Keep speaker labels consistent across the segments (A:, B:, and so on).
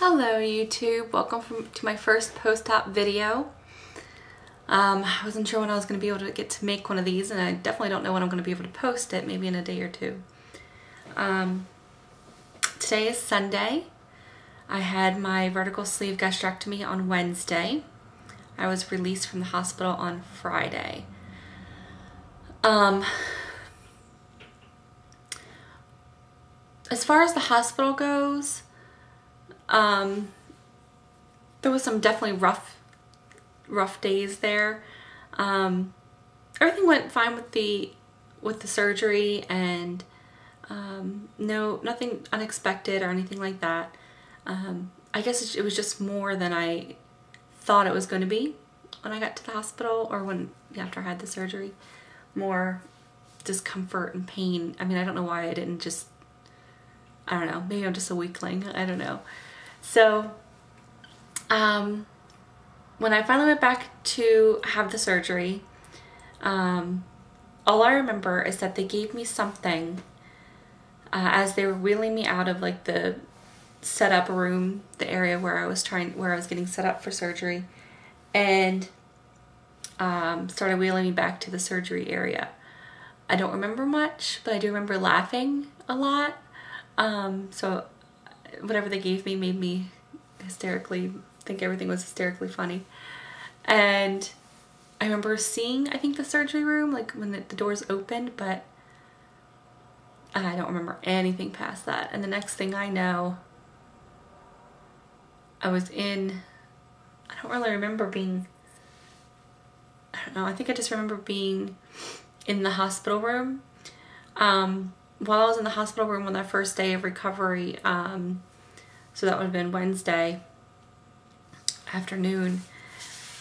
A: Hello YouTube, welcome to my first post-op video. I wasn't sure when I was going to be able to get to make one of these, and I definitely don't know when I'm going to be able to post it, maybe in a day or two. Today is Sunday. I had my vertical sleeve gastrectomy on Wednesday. I was released from the hospital on Friday. As far as the hospital goes, there was some definitely rough days there. Everything went fine with the surgery, and nothing unexpected or anything like that. I guess it was just more than I thought it was going to be when I got to the hospital, or after I had the surgery. More discomfort and pain. I mean, I don't know why I didn't just, I don't know, maybe I'm just a weakling, I don't know. So, when I finally went back to have the surgery, all I remember is that they gave me something as they were wheeling me out of like the setup room, the area where I was getting set up for surgery, and started wheeling me back to the surgery area. I don't remember much, but I do remember laughing a lot. So whatever they gave me made me think everything was hysterically funny. And I remember seeing, I think, the surgery room, like when the doors opened, but I don't remember anything past that. And the next thing I know, I don't really remember being, I don't know, I think I just remember being in the hospital room. While I was in the hospital room on that first day of recovery, so that would have been Wednesday afternoon,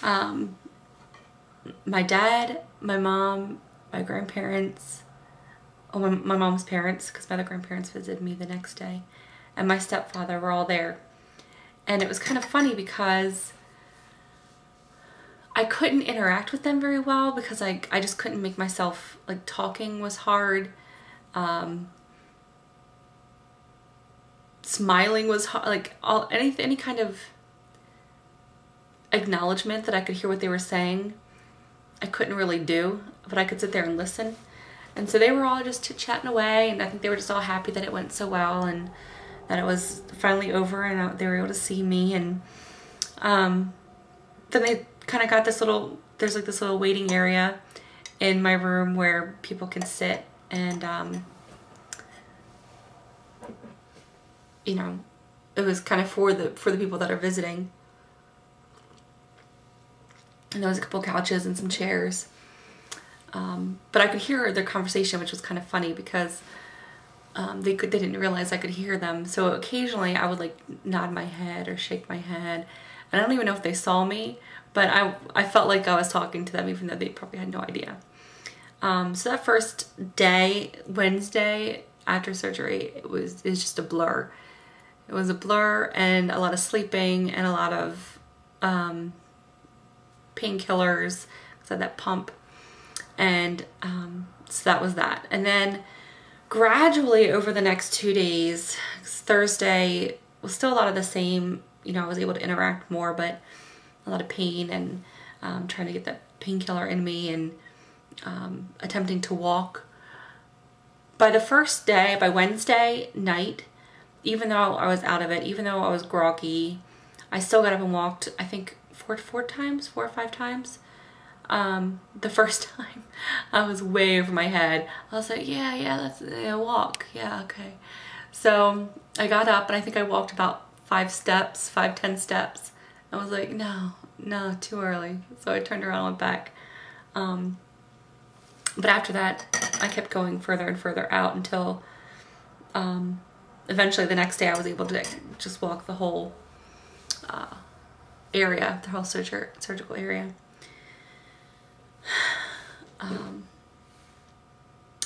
A: my dad, my mom, my grandparents, my mom's parents, because my other grandparents visited me the next day, and my stepfather were all there. And it was kind of funny because I couldn't interact with them very well because I just couldn't make myself, like, talking was hard. Smiling was hard, like any kind of acknowledgement that I could hear what they were saying, I couldn't really do, but I could sit there and listen. And so they were all just chit-chatting away, and I think they were just all happy that it went so well and that it was finally over and they were able to see me. And then they kind of got there's like this little waiting area in my room where people can sit, and you know, it was kind of for the people that are visiting. And there was a couple couches and some chairs. But I could hear their conversation, which was kind of funny because they didn't realize I could hear them. So occasionally I would like nod my head or shake my head. And I don't even know if they saw me, but I felt like I was talking to them, even though they probably had no idea. So that first day, Wednesday after surgery, it was just a blur. It was a blur, and a lot of sleeping and a lot of painkillers, because I had that pump. And so that was that. And then gradually over the next 2 days, Thursday was still a lot of the same. You know, I was able to interact more, but a lot of pain and trying to get that painkiller in me, and attempting to walk. By the first day, by Wednesday night, even though I was out of it, even though I was groggy, I still got up and walked, I think four or five times. The first time I was way over my head. I was like, yeah, let's walk. Yeah, okay. So I got up, and I think I walked about 10 steps. I was like, no, too early. So I turned around and went back. But after that, I kept going further and further out until eventually the next day I was able to just walk the whole area, the whole surgical area. And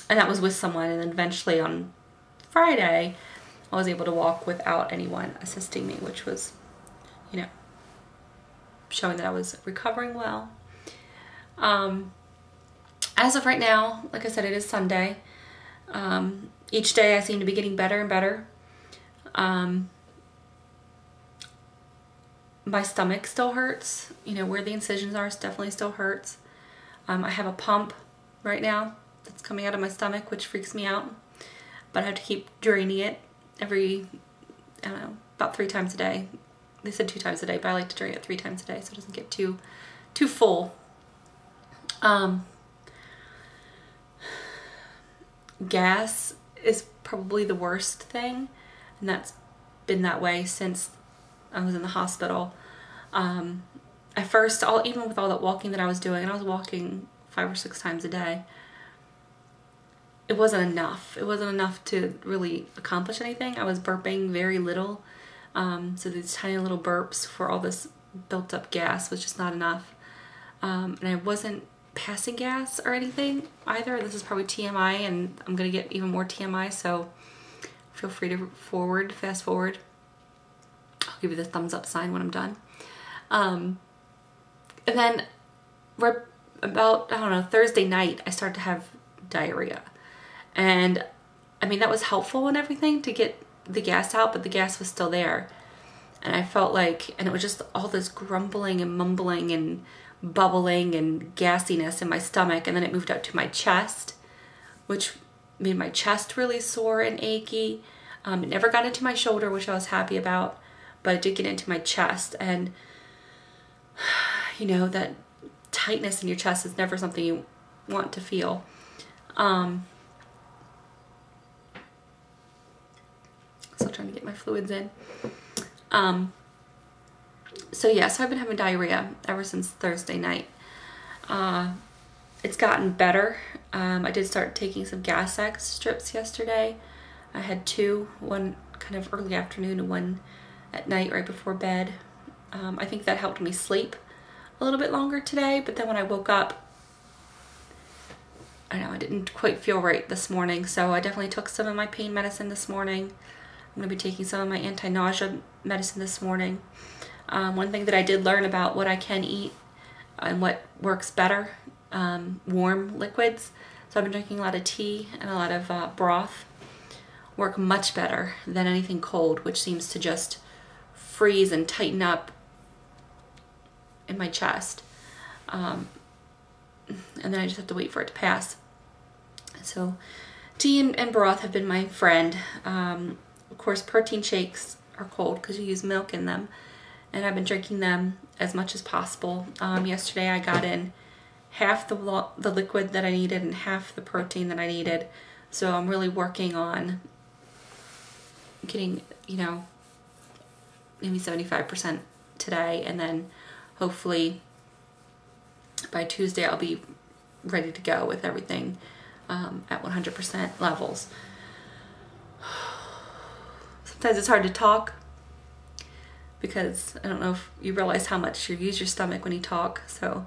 A: that was with someone, and then eventually on Friday I was able to walk without anyone assisting me, which was, you know, showing that I was recovering well. As of right now, like I said, it is Sunday. Each day I seem to be getting better and better. my stomach still hurts. You know, where the incisions are definitely still hurts. I have a pump right now that's coming out of my stomach, which freaks me out. But I have to keep draining it every, I don't know, about 3 times a day. They said 2 times a day, but I like to drain it 3 times a day so it doesn't get too full. Gas is probably the worst thing, and that's been that way since I was in the hospital. At first, even with all that walking that I was doing, and I was walking 5 or 6 times a day, it wasn't enough. It wasn't enough to really accomplish anything. I was burping very little, so these tiny little burps for all this built up gas was just not enough. And I wasn't passing gas or anything either. This is probably TMI, and I'm gonna get even more TMI, so feel free to fast forward. I'll give you the thumbs up sign when I'm done. And then right about, I don't know, Thursday night, I started to have diarrhea. And I mean, that was helpful and everything to get the gas out, but the gas was still there. And I felt like, and it was just all this grumbling and mumbling and bubbling and gassiness in my stomach. And then it moved up to my chest, which made my chest really sore and achy. It never got into my shoulder, which I was happy about, but it did get into my chest. And you know, that tightness in your chest is never something you want to feel. Still trying to get my fluids in. So yeah, so I've been having diarrhea ever since Thursday night. It's gotten better. I did start taking some Gas-X strips yesterday. I had 2, one kind of early afternoon and one at night right before bed. I think that helped me sleep a little bit longer today, but then when I woke up, I know I didn't quite feel right this morning, so I definitely took some of my pain medicine this morning. I'm going to be taking some of my anti-nausea medicine this morning. One thing that I did learn about what I can eat and what works better, warm liquids. So I've been drinking a lot of tea and a lot of broth. Work much better than anything cold, which seems to just freeze and tighten up in my chest. And then I just have to wait for it to pass. So tea and broth have been my friend. Of course, protein shakes are cold because you use milk in them, and I've been drinking them as much as possible. Yesterday I got in half the liquid that I needed and half the protein that I needed. So I'm really working on getting, you know, maybe 75% today, and then hopefully by Tuesday I'll be ready to go with everything at 100% levels. Sometimes it's hard to talk because I don't know if you realize how much you use your stomach when you talk, so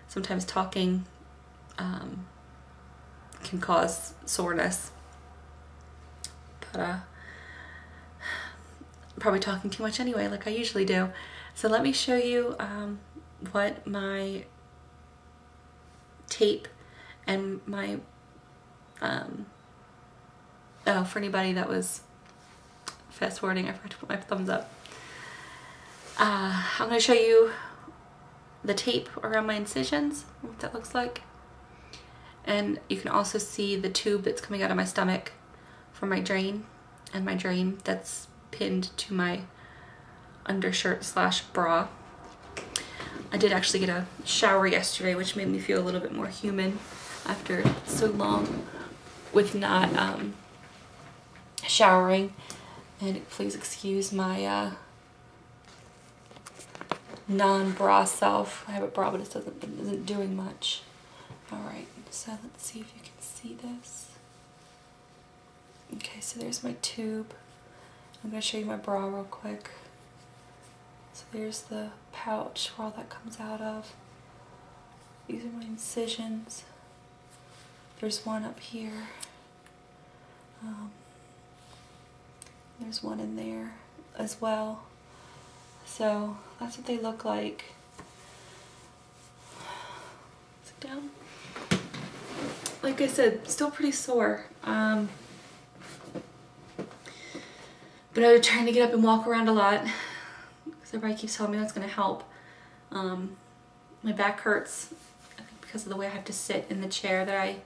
A: sometimes talking can cause soreness. But I'm probably talking too much anyway, like I usually do. So let me show you what my tape and my oh, for anybody that was fast forwarding, I forgot to put my thumbs up. I'm going to show you the tape around my incisions, what that looks like. And you can also see the tube that's coming out of my stomach for my drain, and my drain that's pinned to my undershirt / bra. I did actually get a shower yesterday, which made me feel a little bit more human after so long with not showering. And please excuse my non-bra self. I have a bra, but it isn't doing much. Alright, so let's see if you can see this. Okay, so there's my tube. I'm going to show you my bra real quick. So there's the pouch where all that comes out of. These are my incisions. There's one up here. There's one in there as well. So that's what they look like. Sit down. Like I said, still pretty sore. But I was trying to get up and walk around a lot. because everybody keeps telling me that's going to help. My back hurts, I think, because of the way I have to sit in the chair that I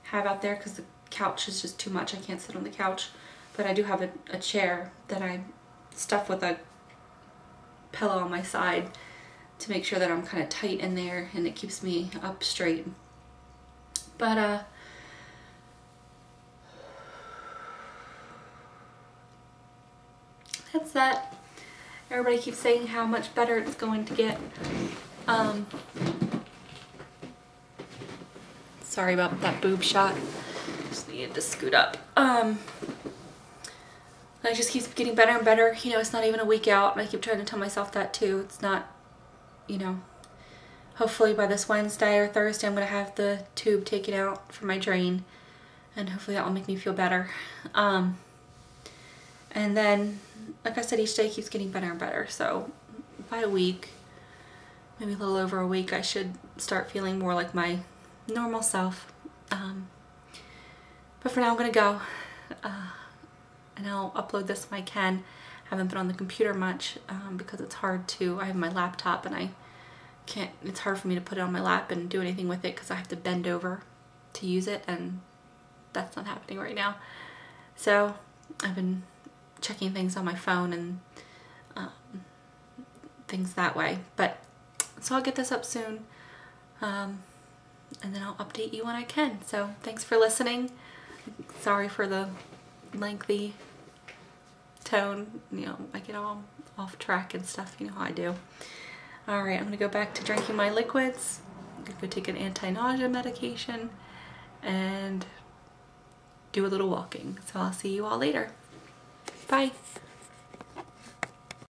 A: have out there, because the couch is just too much. I can't sit on the couch. But I do have a chair that I stuff with a pillow on my side to make sure that I'm kind of tight in there and it keeps me up straight. But that's that. Everybody keeps saying how much better it's going to get. Sorry about that boob shot. Just needed to scoot up. It just keeps getting better and better. You know, it's not even a week out, and I keep trying to tell myself that too. It's not, you know, hopefully by this Wednesday or Thursday I'm going to have the tube taken out for my drain, and hopefully that will make me feel better. And then, like I said, each day keeps getting better and better. So by a week, maybe a little over a week, I should start feeling more like my normal self. But for now I'm going to go. And I'll upload this when I can. I haven't been on the computer much because it's hard to, I have my laptop and I can't, it's hard for me to put it on my lap and do anything with it because I have to bend over to use it, and that's not happening right now. So I've been checking things on my phone and things that way. But so I'll get this up soon, and then I'll update you when I can. So thanks for listening. Sorry for the lengthy tone, you know, I get all off track and stuff, you know how I do. Alright, I'm gonna go back to drinking my liquids. I'm gonna go take an anti-nausea medication and do a little walking. So I'll see you all later. Bye.